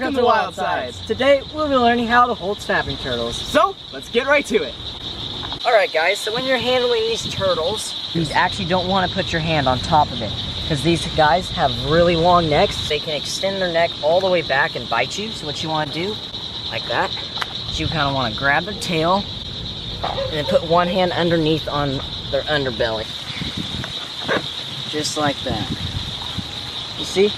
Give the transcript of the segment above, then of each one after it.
Welcome to WILDsides. Today we'll be learning how to hold snapping turtles. So, let's get right to it. Alright guys, so when you're handling these turtles, you actually don't want to put your hand on top of it. Because these guys have really long necks. They can extend their neck all the way back and bite you. So what you want to do, like that, is you kind of want to grab their tail and then put one hand underneath on their underbelly. Just like that. You see?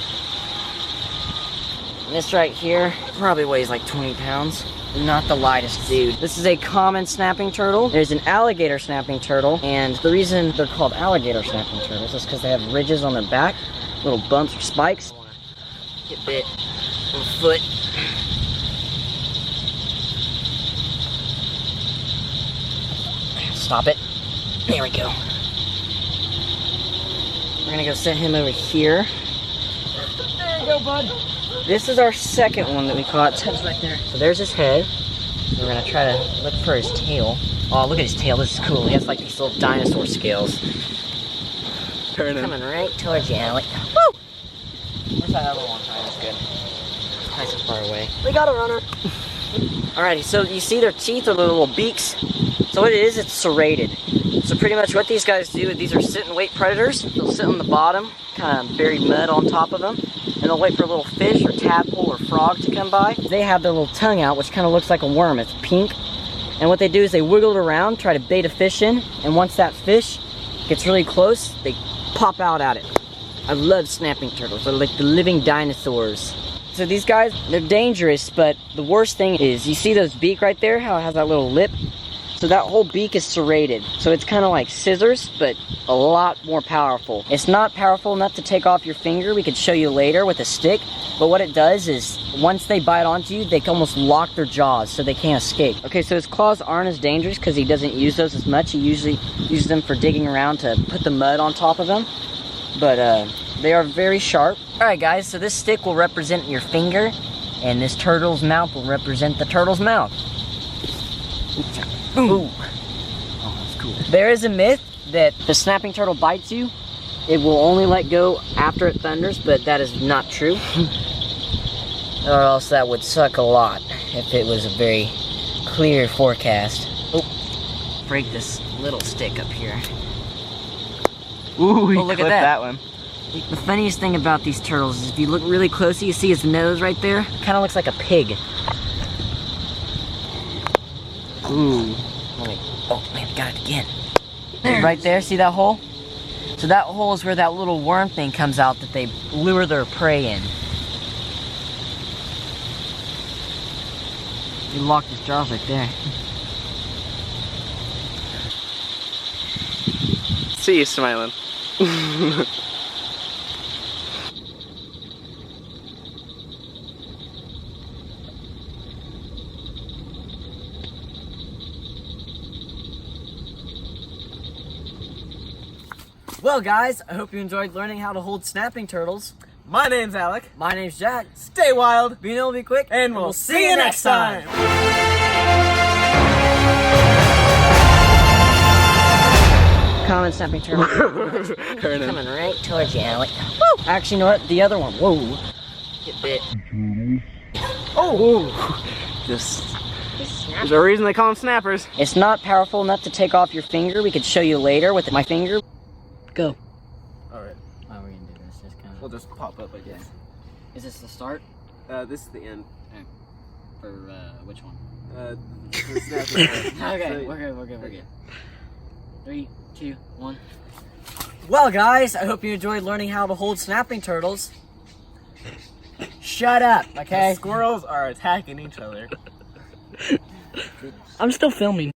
And this right here probably weighs like 20 pounds. Not the lightest dude. This is a common snapping turtle. There's an alligator snapping turtle, and the reason they're called alligator snapping turtles is because they have ridges on their back, little bumps or spikes. Get bit on the foot. Stop it. There we go. We're gonna go set him over here. There you go, bud. This is our second one that we caught. His head's right there. So there's his head. We're gonna try to look for his tail. Oh, look at his tail. This is cool. He has like these little dinosaur scales. Coming right towards you, Alec. Woo! Where's that other one? That's good. Nice and far away. We got a runner. Alrighty, so you see their teeth are little beaks. So what it is, it's serrated. So pretty much what these guys do, these are sit and wait predators. They'll sit on the bottom, kind of bury mud on top of them, and they'll wait for a little fish or tadpole or frog to come by. They have their little tongue out, which kind of looks like a worm. It's pink. And what they do is they wiggle it around, try to bait a fish in, and once that fish gets really close, they pop out at it. I love snapping turtles. They're like the living dinosaurs. So these guys, they're dangerous, but the worst thing is, you see those beak right there, how it has that little lip? So that whole beak is serrated. So it's kind of like scissors, but a lot more powerful. It's not powerful enough to take off your finger. We could show you later with a stick. But what it does is, once they bite onto you, they can almost lock their jaws so they can't escape. Okay, so his claws aren't as dangerous because he doesn't use those as much. He usually uses them for digging around to put the mud on top of them. But they are very sharp. Alright guys, so this stick will represent your finger, and this turtle's mouth will represent the turtle's mouth. Ooh. Oh, that's cool. There is a myth that the snapping turtle bites you, it will only let go after it thunders, but that is not true. Or else that would suck a lot if it was a very clear forecast. Oh, break this little stick up here. Ooh, look at that one. The funniest thing about these turtles is if you look really closely, you see his nose right there? Kind of looks like a pig. Ooh. Oh man, I got it again. Right there, see that hole? So that hole is where that little worm thing comes out that they lure their prey in. You locked his jaws right there. See you smiling. Well guys, I hope you enjoyed learning how to hold snapping turtles. My name's Alec. My name's Jack. Stay wild. Be nimble, be quick, And we'll see you next time. Common snapping turtle. Coming right towards you, Alec. Woo! Actually, you know what? The other one. Whoa. Get bit. Oh. Just. There's a reason they call them snappers. It's not powerful enough to take off your finger. We could show you later with my finger. Go. Alright. How are we gonna do this? Just kind of. We'll just pop up, I guess. Is this the start? This is the end. For which one? The snapping turtle. Okay, So, we're good. 3, 2, 1. Well, guys, I hope you enjoyed learning how to hold snapping turtles. Shut up, okay? The squirrels are attacking each other. I'm still filming.